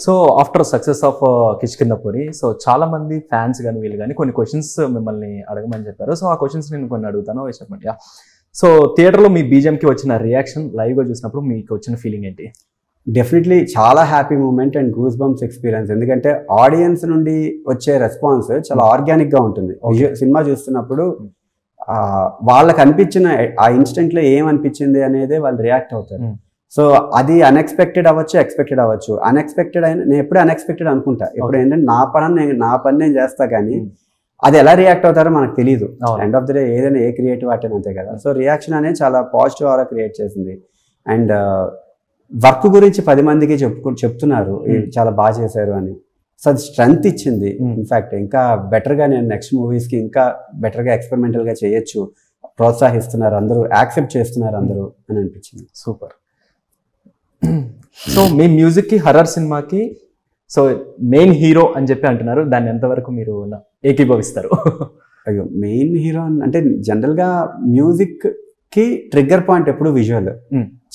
So after success of Kishkindhapuri so చాలా మంది fans కానీ వీళ్ళు కానీ కొన్ని క్వశ్చన్స్ మిమ్మల్ని అడగమని చెప్పారు. సో ఆ క్వశ్చన్స్ నేను కొన్ని అడుగుతాను చెప్పండి. సో థియేటర్లో మీ బీజిఎంకి వచ్చిన రియాక్షన్ లైవ్గా చూసినప్పుడు మీకు వచ్చిన ఫీలింగ్ ఏంటి? డెఫినెట్లీ చాలా happy moment and goose bumps experience. ఎందుకంటే ఆడియన్స్ నుండి వచ్చే రెస్పాన్స్ చాలా ఆర్గానిక్గా ఉంటుంది. సినిమా చూస్తున్నప్పుడు వాళ్ళకి అనిపించిన ఆ ఇన్స్టెంట్లో ఏమనిపించింది అనేది వాళ్ళు రియాక్ట్ అవుతారు. సో అది అన్ఎక్స్పెక్టెడ్ అవ్వచ్చు, ఎక్స్పెక్టెడ్ అవ్వచ్చు. అన్ఎక్స్పెక్టెడ్ అయినా నేను ఎప్పుడూ అన్ఎక్స్పెక్టెడ్ అనుకుంటా. ఇప్పుడు ఏంటంటే నా పని నేను చేస్తా, కానీ అది ఎలా రియాక్ట్ అవుతారో మనకు తెలియదు. ఎండ్ ఆఫ్ ద డే ఏదైనా ఏ క్రియేటివ్ ఆర్ట్ అంతే కదా. సో రియాక్షన్ అనేది చాలా పాజిటివ్ ఆరా క్రియేట్ చేసింది. అండ్ వర్క్ గురించి 10 మందికి చెప్తున్నారు చాలా బాగా చేశారు అని. సో అది స్ట్రెంగ్త్ ఇచ్చింది. ఇన్ఫాక్ట్ ఇంకా బెటర్గా నేను నెక్స్ట్ మూవీస్కి ఇంకా బెటర్గా ఎక్స్పెరిమెంటల్గా చేయొచ్చు, ప్రోత్సహిస్తున్నారు అందరూ, యాక్సెప్ట్ చేస్తున్నారు అందరూ అని అనిపించింది. సూపర్. సో మీ మ్యూజిక్కి హర్రర్ సినిమాకి సో మెయిన్ హీరో అని చెప్పి అంటున్నారు, దాన్ని ఎంతవరకు మీరు ఏకీభవిస్తారు? అయ్యో, మెయిన్ హీరో అంటే జనరల్గా మ్యూజిక్కి ట్రిగ్గర్ పాయింట్ ఎప్పుడు విజువల్.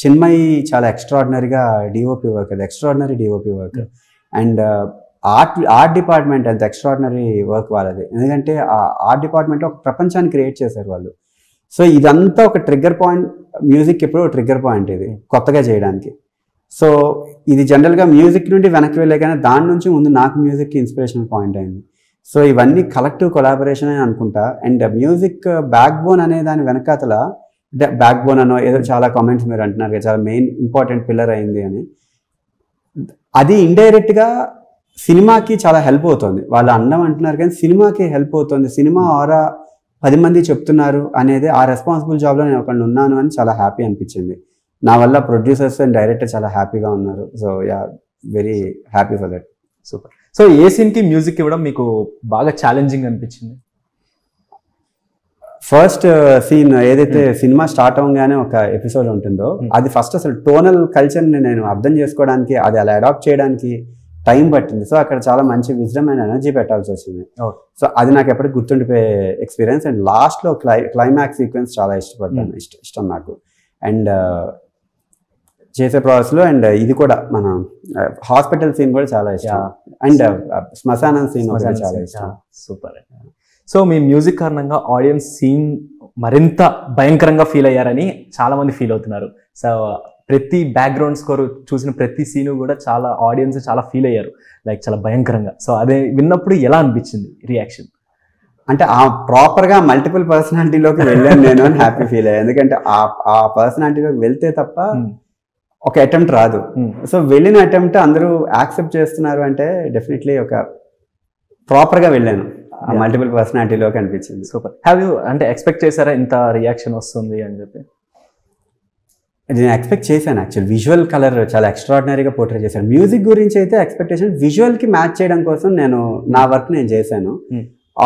చిన్మయి చాలా ఎక్స్ట్రాడినరీగా డిఓపి వర్క్, అది extraordinary DOP work. And art department అంత ఎక్స్ట్రాడినరీ వర్క్ వాళ్ళది. ఎందుకంటే ఆ ఆర్ట్ డిపార్ట్మెంట్లో ఒక ప్రపంచాన్ని క్రియేట్ చేశారు వాళ్ళు. సో ఇదంతా ఒక ట్రిగ్గర్ పాయింట్, మ్యూజిక్ ఎప్పుడో ట్రిగ్గర్ పాయింట్ ఇది కొత్తగా చేయడానికి. సో ఇది జనరల్గా మ్యూజిక్ నుండి వెనక్కి వెళ్ళే, కానీ దాని నుంచి ముందు నాకు మ్యూజిక్కి ఇన్స్పిరేషనల్ పాయింట్ అయింది. సో ఇవన్నీ కలెక్టివ్ కొలాబరేషన్ అని అనుకుంటా. అండ్ మ్యూజిక్ బ్యాక్ బోన్ అనే దాని వెనకాతల, బ్యాక్ బోన్ అనో ఏదో చాలా కామెంట్స్ మీరు అంటున్నారు కదా, చాలా మెయిన్ ఇంపార్టెంట్ పిల్లర్ అయింది అని. అది ఇండైరెక్ట్గా సినిమాకి చాలా హెల్ప్ అవుతుంది. వాళ్ళు అన్నం అంటున్నారు కానీ సినిమాకి హెల్ప్ అవుతుంది. సినిమా ఆరా 10 మంది చెప్తున్నారు అనేది, ఆ రెస్పాన్సిబుల్ జాబ్లో నేను ఒకళ్ళు ఉన్నాను అని చాలా హ్యాపీ అనిపించింది. నా వల్ల ప్రొడ్యూసర్స్ అండ్ డైరెక్టర్ చాలా హ్యాపీగా ఉన్నారు. So yeah, very happy for that. Super. So ఏ సీన్కి మ్యూజిక్ ఇవ్వడం మీకు బాగా ఛాలెంజింగ్ అనిపించింది? ఫస్ట్ సీన్ ఏదైతే సినిమా స్టార్ట్ అవ్వగానే ఒక ఎపిసోడ్ ఉంటుందో, అది ఫస్ట్ అసలు టోనల్ కల్చర్ని నేను అర్థం చేసుకోవడానికి, అది అలా అడాప్ట్ చేయడానికి టైం పట్టింది. సో అక్కడ చాలా మంచి విజ్డమ్ అండ్ ఎనర్జీ పెట్టాల్సి వచ్చింది. సో అది నాకు ఎప్పటికీ గుర్తుండిపోయే ఎక్స్పీరియన్స్. అండ్ లాస్ట్లో క్లైమాక్స్ సీక్వెన్స్ చాలా ఇష్టపడ్డాను, ఇష్టం నాకు. అండ్ చేసే ప్రాసెస్లో అండ్ ఇది కూడా మన హాస్పిటల్ సీన్ కూడా చాలా ఇష్టం. అండ్ శ్మశానం సీన్ కూడా చాలా ఇష్టం. సూపర్. సో మీ మ్యూజిక్ కారణంగా ఆడియన్స్ సీన్ మరింత భయంకరంగా ఫీల్ అయ్యారని చాలా మంది ఫీల్ అవుతున్నారు. సో ప్రతి బ్యాక్గ్రౌండ్ స్కోర్ చూసిన ప్రతి సీను కూడా చాలా ఆడియన్స్ చాలా ఫీల్ అయ్యారు, లైక్ చాలా భయంకరంగా. సో అదే విన్నప్పుడు ఎలా అనిపించింది రియాక్షన్? అంటే ఆ ప్రాపర్గా మల్టిపుల్ పర్సనాలిటీలోకి వెళ్ళాను నేను అని హ్యాపీ ఫీల్ అయ్యాను. ఎందుకంటే ఆ పర్సనాలిటీలోకి వెళ్తే తప్ప ఒక అటెంప్ట్ రాదు. సో వెళ్ళిన అటెంప్ట్ అందరూ యాక్సెప్ట్ చేస్తున్నారు అంటే డెఫినెట్లీ ఒక ప్రాపర్గా వెళ్ళాను, ఆ మల్టిపుల్ పర్సనాలిటీలోకి అనిపించింది. సూపర్. హ్యావ్ యూ అంటే ఎక్స్పెక్ట్ చేశారా ఇంత రియాక్షన్ వస్తుంది అని చెప్పి? నేను ఎక్స్పెక్ట్ చేశాను. యాక్చువల్ విజువల్ కలర్ చాలా ఎక్స్ట్రాడినరీగా పోర్ట్రే చేశాను. మ్యూజిక్ గురించి అయితే ఎక్స్పెక్టేషన్, విజువల్కి మ్యాచ్ చేయడం కోసం నేను నా వర్క్ నేను చేశాను.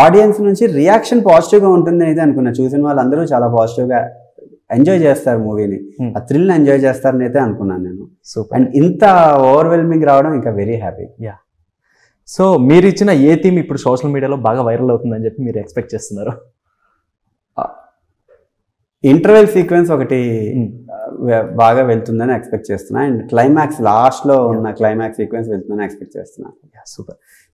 ఆడియన్స్ నుంచి రియాక్షన్ పాజిటివ్గా ఉంటుంది అయితే అనుకున్నా. చూసిన వాళ్ళందరూ చాలా పాజిటివ్గా ఎంజాయ్ చేస్తారు మూవీని, ఆ థ్రిల్ ఎంజాయ్ చేస్తారని అయితే అనుకున్నాను నేను. అండ్ ఇంత ఓవర్వెల్మింగ్ రావడం ఇంకా వెరీ హ్యాపీ. యా. సో మీరు ఇచ్చిన ఏ థీమ్ ఇప్పుడు సోషల్ మీడియాలో బాగా వైరల్ అవుతుందని చెప్పి మీరు ఎక్స్పెక్ట్ చేస్తున్నారు? ఇంటర్వెల్ సీక్వెన్స్ ఒకటి బాగా వెళ్తుందని ఎక్స్పెక్ట్ చేస్తున్నా. అండ్ క్లైమాక్స్ లాస్ట్లో ఉన్న క్లైమాక్స్ సీక్వెన్స్ వెళ్తుందని ఎక్స్పెక్ట్ చేస్తున్నా. సూపర్.